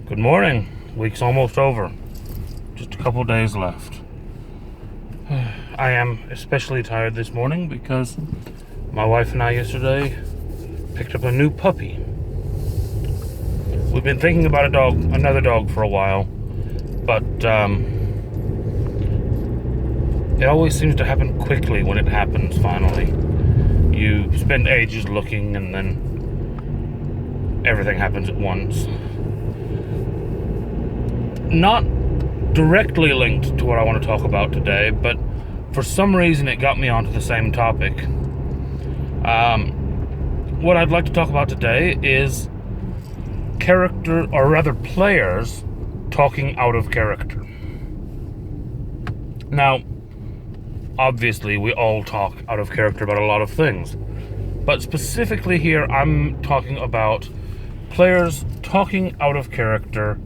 Good morning. Week's almost over. Just a couple days left. I am especially tired this morning because my wife and I yesterday picked up a new puppy. We've been thinking about another dog for a while, but it always seems to happen quickly when it happens finally. You spend ages looking and then everything happens at once. Not directly linked to what I want to talk about today, but for some reason it got me onto the same topic. What I'd like to talk about today is players talking out of character. Now, obviously we all talk out of character about a lot of things, but specifically here I'm talking about players talking out of character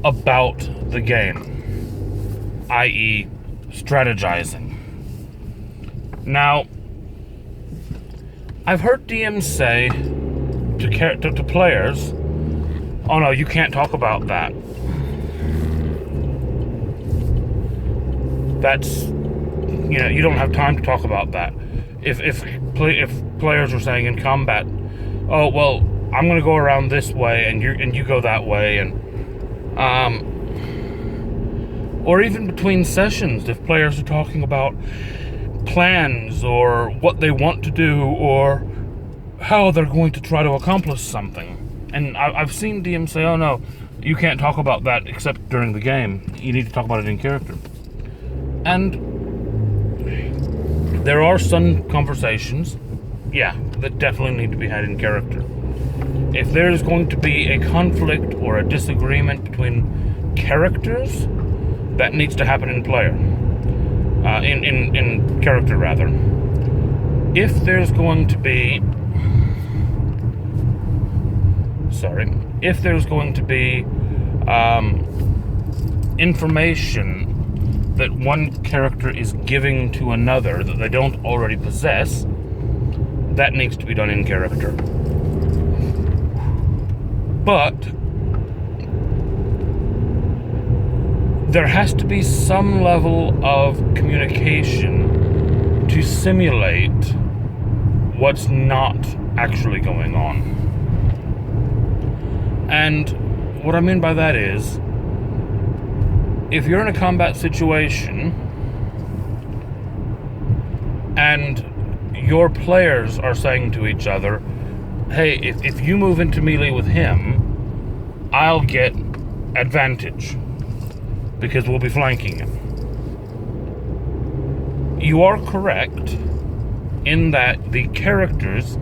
about the game, i.e. strategizing. Now, I've heard DMs say to players, oh no, you can't talk about that. That's, you don't have time to talk about that. If players are saying in combat, oh well, I'm gonna go around this way and you go that way, and or even between sessions, if players are talking about plans or what they want to do or how they're going to try to accomplish something. And I've seen DMs say, oh no, you can't talk about that except during the game. You need to talk about it in character. And there are some conversations, that definitely need to be had in character. If there's going to be a conflict or a disagreement between characters, that needs to happen in player. In character, rather. If there's going to be information that one character is giving to another that they don't already possess, that needs to be done in character. But there has to be some level of communication to simulate what's not actually going on. And what I mean by that is, if you're in a combat situation and your players are saying to each other, hey, if you move into melee with him, I'll get advantage because we'll be flanking him. You are correct in that the characters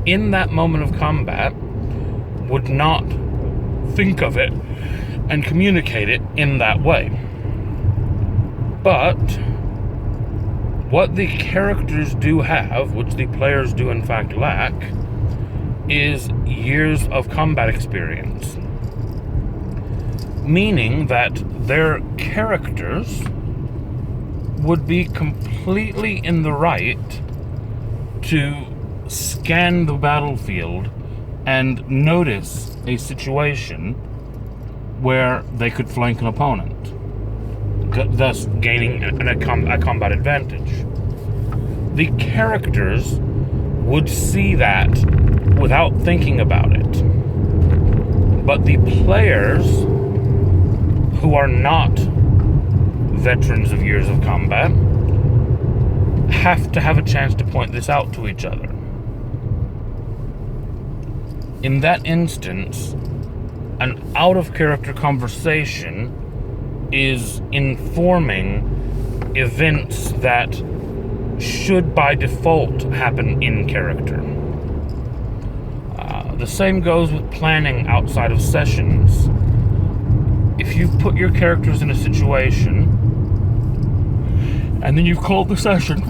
in that moment of combat would not think of it and communicate it in that way. But what the characters do have, which the players do in fact lack, is years of combat experience. Meaning that their characters would be completely in the right to scan the battlefield and notice a situation where they could flank an opponent, thus gaining a combat advantage. The characters would see that without thinking about it. But the players, who are not veterans of years of combat, have to have a chance to point this out to each other. In that instance, an out-of-character conversation is informing events that should by default happen in character. The same goes with planning outside of sessions. If you put your characters in a situation and then you've called the session,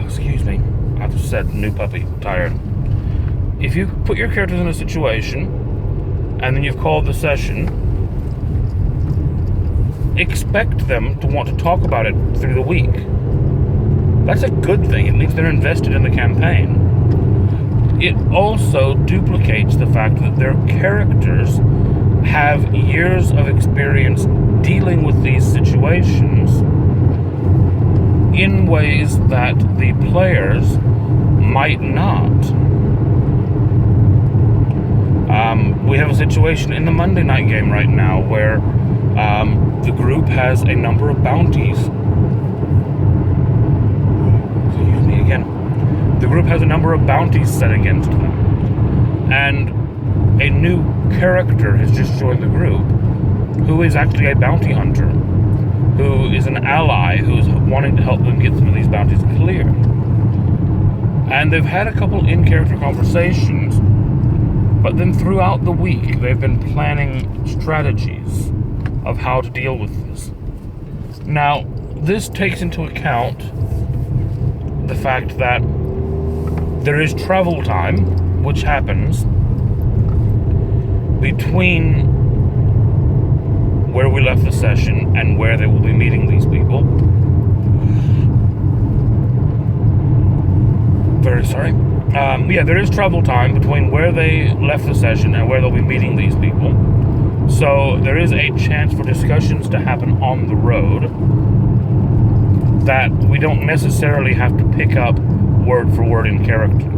excuse me, I've said new puppy, tired. If you put your characters in a situation and then you've called the session, expect them to want to talk about it through the week. That's a good thing. It means they're invested in the campaign. It also duplicates the fact that their characters have years of experience dealing with these situations in ways that the players might not. We have a situation in the Monday night game right now where the group has a number of bounties. Excuse me again. The group has a number of bounties set against them. And a new character has just joined the group who is actually a bounty hunter, who is an ally, who's wanting to help them get some of these bounties clear. And they've had a couple in-character conversations, but then throughout the week they've been planning strategies of how to deal with this. Now, this takes into account the fact that there is travel time, which happens between where we left the session and where they will be meeting these people. Very sorry. There is travel time between where they left the session and where they'll be meeting these people. So there is a chance for discussions to happen on the road that we don't necessarily have to pick up word for word in character.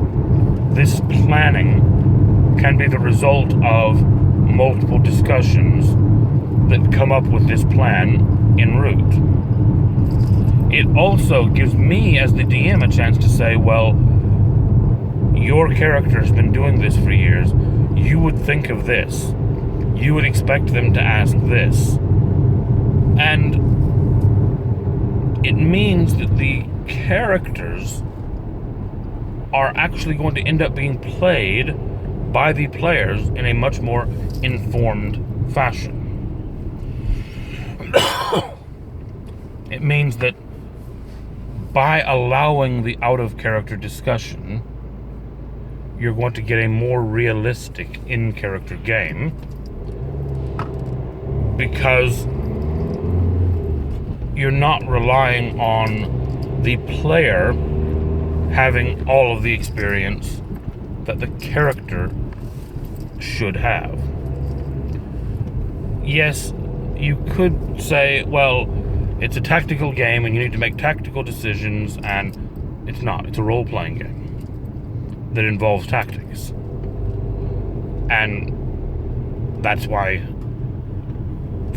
This planning can be the result of multiple discussions that come up with this plan en route. It also gives me, as the DM, a chance to say, well, your character's been doing this for years. You would think of this. You would expect them to ask this. And it means that the characters are actually going to end up being played by the players in a much more informed fashion. It means that by allowing the out-of-character discussion, you're going to get a more realistic in-character game, because you're not relying on the player having all of the experience that the character should have. Yes, you could say, well, it's a tactical game and you need to make tactical decisions, and it's not. It's a role-playing game that involves tactics. And that's why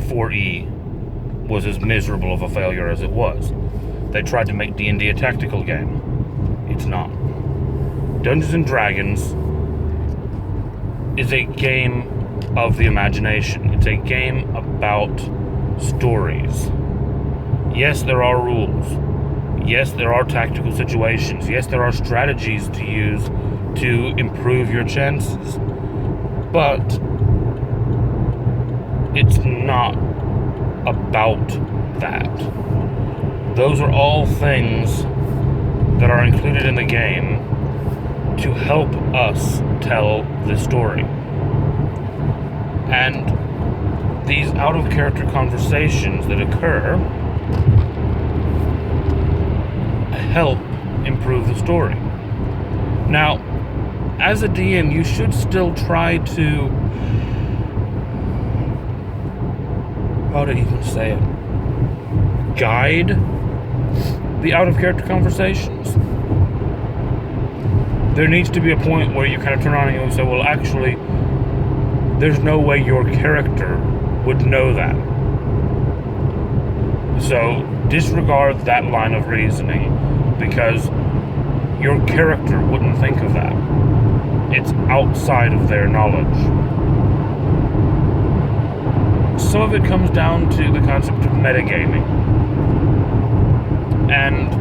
4E was as miserable of a failure as it was. They tried to make D&D a tactical game. It's not. Dungeons and Dragons is a game of the imagination. It's a game about stories. Yes, there are rules. Yes, there are tactical situations. Yes, there are strategies to use to improve your chances. But it's not about that. Those are all things that are included in the game to help us tell the story. And these out-of-character conversations that occur help improve the story. Now, as a DM, you should still try to, how to even say it, guide the out-of-character conversations. There needs to be a point where you kind of turn around and you say, well, actually, there's no way your character would know that. So disregard that line of reasoning, because your character wouldn't think of that. It's outside of their knowledge. Some of it comes down to the concept of metagaming. And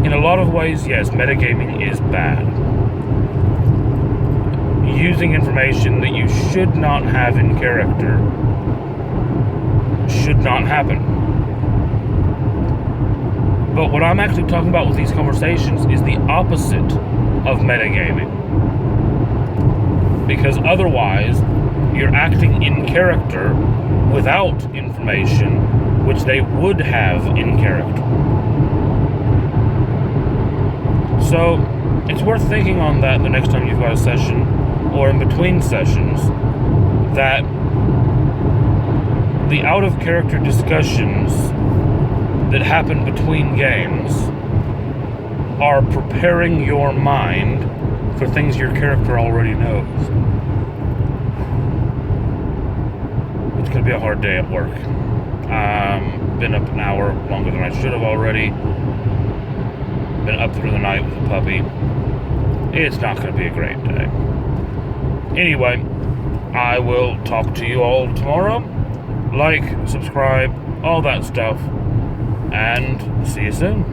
in a lot of ways, yes, metagaming is bad. Using information that you should not have in character should not happen. But what I'm actually talking about with these conversations is the opposite of metagaming. Because otherwise, you're acting in character without information which they would have in character. So, it's worth thinking on that the next time you've got a session or in between sessions, that the out-of-character discussions that happen between games are preparing your mind for things your character already knows. It's going to be a hard day at work. Been up an hour longer than I should have already. Been up through the night with a puppy. It's not going to be a great day. Anyway, I will talk to you all tomorrow. Like, subscribe, all that stuff, and see you soon.